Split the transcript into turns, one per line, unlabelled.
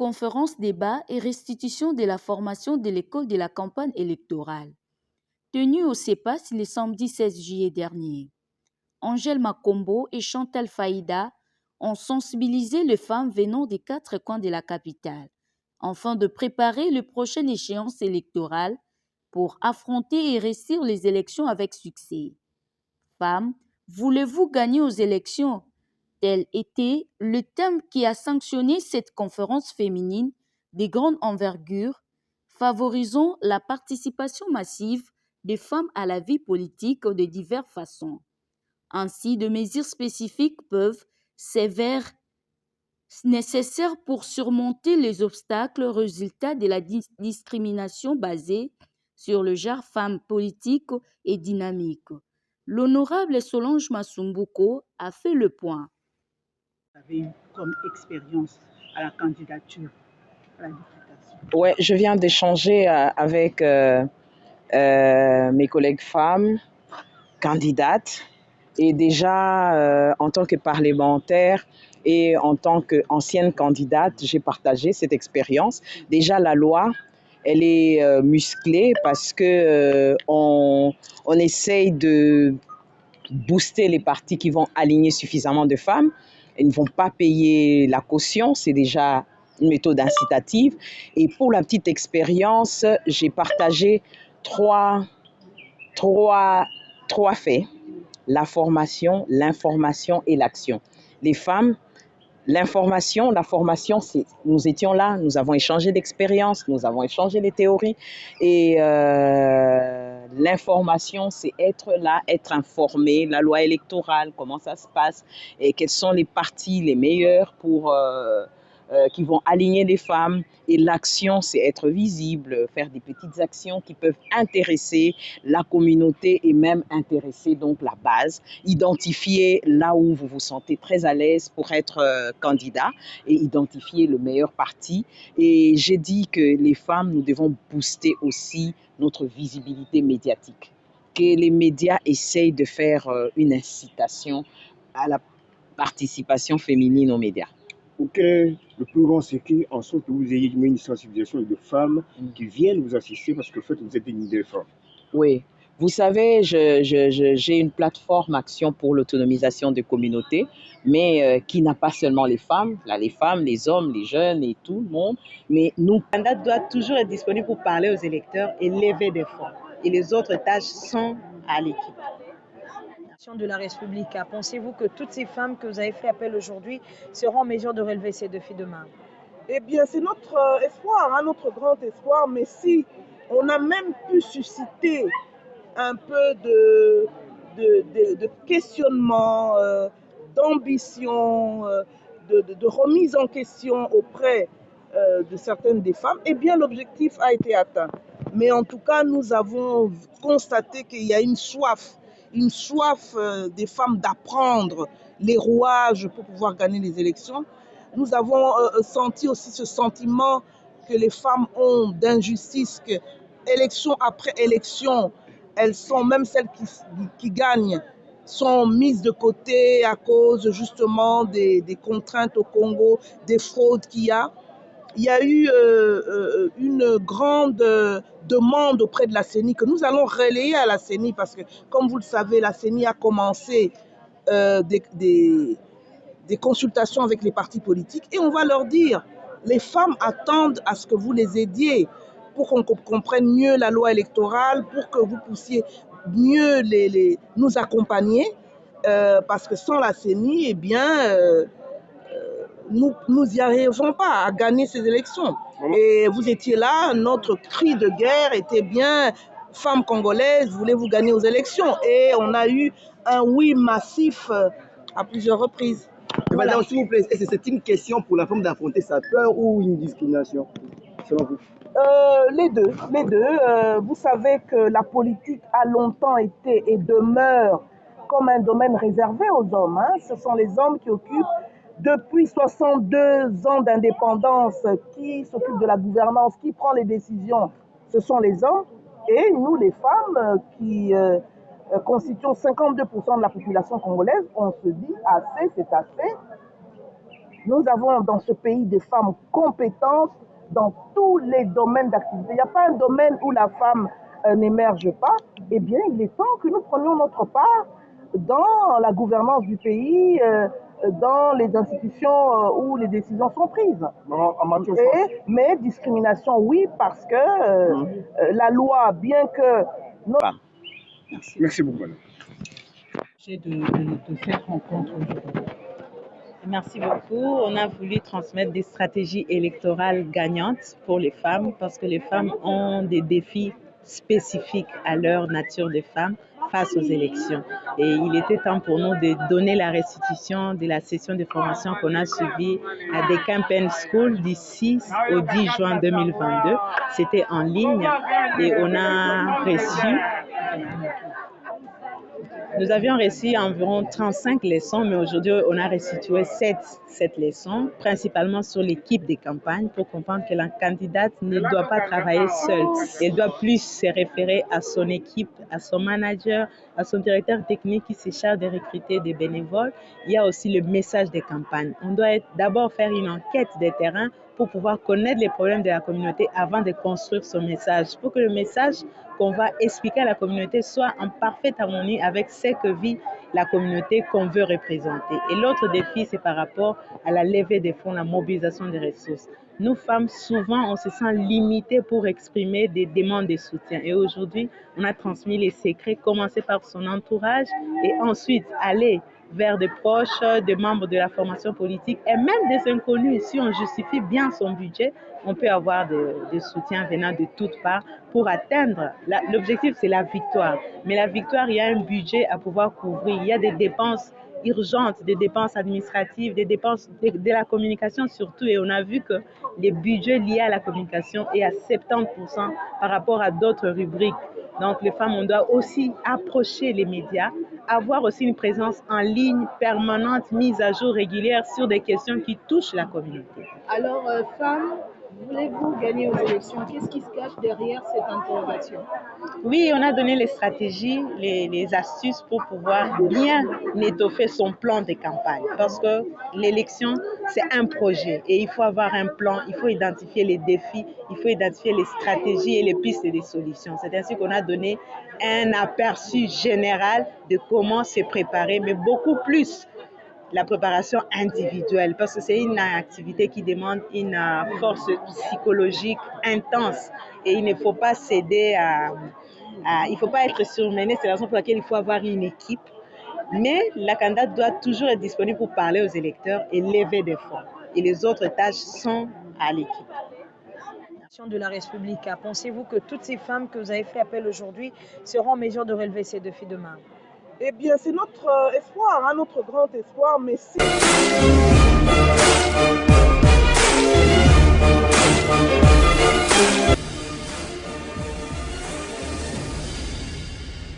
conférence débat et restitution de la formation de l'école de la campagne électorale, tenue au CEPAS le samedi 16 juillet dernier. Angèle Makombo et Chantal Faïda ont sensibilisé les femmes venant des 4 coins de la capitale, afin de préparer les prochaines échéances électorales pour affronter et réussir les élections avec succès. Femmes, voulez-vous gagner aux élections? Tel était le thème qui a sanctionné cette conférence féminine de grande envergure, favorisant la participation massive des femmes à la vie politique de diverses façons. Ainsi, de mesures spécifiques peuvent s'avérer nécessaires pour surmonter les obstacles résultats de la discrimination basée sur le genre femme politique et dynamique. L'honorable Solange Masumbuko a fait le point.
Vous avez eu comme expérience à la candidature à la députation?
Oui, je viens d'échanger avec mes collègues femmes candidates et déjà en tant que parlementaire et en tant qu'ancienne candidate, j'ai partagé cette expérience. Déjà la loi, elle est musclée parce que on essaye de booster les partis qui vont aligner suffisamment de femmes. Ils ne vont pas payer la caution, c'est déjà une méthode incitative. Et pour la petite expérience, j'ai partagé trois faits: la formation, l'information et l'action. Les femmes, la formation, nous étions là, nous avons échangé d'expériences, nous avons échangé des théories. Et l'information, c'est être là, être informé, la loi électorale, comment ça se passe, et quels sont les partis les meilleurs qui vont aligner les femmes. Et l'action, c'est être visible, faire des petites actions qui peuvent intéresser la communauté et même intéresser donc la base. Identifier là où vous vous sentez très à l'aise pour être candidat et identifier le meilleur parti. Et j'ai dit que les femmes, nous devons booster aussi notre visibilité médiatique. Que les médias essayent de faire une incitation à la participation féminine aux médias.
Quel est le plus grand secret en sorte que vous ayez une sensibilisation de femmes qui viennent vous assister parce que en fait, vous êtes une des femmes?
Oui. Vous savez, j'ai une plateforme Action pour l'autonomisation des communautés, mais qui n'a pas seulement les femmes, là, les femmes, les hommes, les jeunes et tout le monde. Mais nous,
Le candidat doit toujours être disponible pour parler aux électeurs et lever des fonds. Et les autres tâches sont à l'équipe. De la République, pensez-vous que toutes ces femmes que vous avez fait appel aujourd'hui seront en mesure de relever ces défis demain?
Eh bien, c'est notre espoir, hein, notre grand espoir. Mais si on a même pu susciter un peu de questionnement, d'ambition, de remise en question auprès de certaines des femmes, eh bien, l'objectif a été atteint. Mais en tout cas, nous avons constaté qu'il y a une soif des femmes d'apprendre les rouages pour pouvoir gagner les élections. Nous avons senti aussi ce sentiment que les femmes ont d'injustice, que élection après élection, elles sont, même celles qui gagnent, sont mises de côté à cause justement des contraintes au Congo, des fraudes qu'il y a. Il y a eu une grande demande auprès de la CENI que nous allons relayer à la CENI parce que, comme vous le savez, la CENI a commencé des consultations avec les partis politiques et on va leur dire, les femmes attendent à ce que vous les aidiez pour qu'on comprenne mieux la loi électorale, pour que vous puissiez mieux nous accompagner parce que sans la CENI, eh bien... nous n'y arrivons pas à gagner ces élections. Et vous étiez là, notre cri de guerre était bien « Femmes congolaises, voulez-vous gagner aux élections ?» Et on a eu un oui massif à plusieurs reprises.
Voilà. Madame, s'il vous plaît, est-ce que c'est une question pour la femme d'affronter sa peur ou une discrimination, selon vous?
Les deux. Vous savez que la politique a longtemps été et demeure comme un domaine réservé aux hommes. Hein. Ce sont les hommes qui occupent, depuis 62 ans d'indépendance, qui s'occupent de la gouvernance, qui prend les décisions, ce sont les hommes. Et nous, les femmes, qui constituons 52% de la population congolaise, on se dit assez, c'est assez. Nous avons dans ce pays des femmes compétentes dans tous les domaines d'activité. Il n'y a pas un domaine où la femme n'émerge pas. Eh bien, il est temps que nous prenions notre part dans la gouvernance du pays, dans les institutions où les décisions sont prises. Mais discrimination, oui, parce que la loi, bien que...
Merci beaucoup, madame.
De cette rencontre aujourd'hui. Merci beaucoup. On a voulu transmettre des stratégies électorales gagnantes pour les femmes parce que les femmes ont des défis spécifiques à leur nature de femmes face aux élections. Et il était temps pour nous de donner la restitution de la session de formation qu'on a suivie à des Campaign School du 6 au 10 juin 2022. C'était en ligne et on a reçu... Nous avions reçu environ 35 leçons, mais aujourd'hui, on a restitué 7 leçons, principalement sur l'équipe des campagnes, pour comprendre que la candidate ne doit pas travailler seule. Elle doit plus se référer à son équipe, à son manager, à son directeur technique qui se charge de recruter des bénévoles. Il y a aussi le message des campagnes. On doit d'abord faire une enquête des terrains pour pouvoir connaître les problèmes de la communauté avant de construire son message, pour que le message qu'on va expliquer à la communauté soit en parfaite harmonie avec ce que vit la communauté qu'on veut représenter. Et l'autre défi, c'est par rapport à la levée des fonds, la mobilisation des ressources. Nous, femmes, souvent, on se sent limitées pour exprimer des demandes de soutien. Et aujourd'hui, on a transmis les secrets, commencer par son entourage et ensuite aller vers des proches, des membres de la formation politique et même des inconnus. Si on justifie bien son budget, on peut avoir des soutiens venant de toutes parts pour atteindre. L'objectif, c'est la victoire. Mais la victoire, il y a un budget à pouvoir couvrir. Il y a des dépenses urgentes, des dépenses administratives, des dépenses de la communication surtout. Et on a vu que les budgets liés à la communication est à 70% par rapport à d'autres rubriques. Donc, les femmes, on doit aussi approcher les médias, avoir aussi une présence en ligne permanente, mise à jour régulière sur des questions qui touchent la communauté.
Alors, femmes, voulez-vous gagner aux élections? Qu'est-ce qui se cache derrière cette interrogation?
Oui, on a donné les stratégies, les astuces pour pouvoir bien étoffer son plan de campagne. Parce que l'élection, c'est un projet et il faut avoir un plan, il faut identifier les défis, il faut identifier les stratégies et les pistes des solutions. C'est ainsi qu'on a donné un aperçu général de comment se préparer, mais beaucoup plus la préparation individuelle, parce que c'est une activité qui demande une force psychologique intense et il ne faut pas céder il ne faut pas être surmené. C'est la raison pour laquelle il faut avoir une équipe, mais la candidate doit toujours être disponible pour parler aux électeurs et lever des fonds. Et les autres tâches sont à l'équipe.
De la République, pensez-vous que toutes ces femmes que vous avez fait appel aujourd'hui seront en mesure de relever ces défis demain?
Eh bien, c'est notre espoir, notre grand espoir, mais si...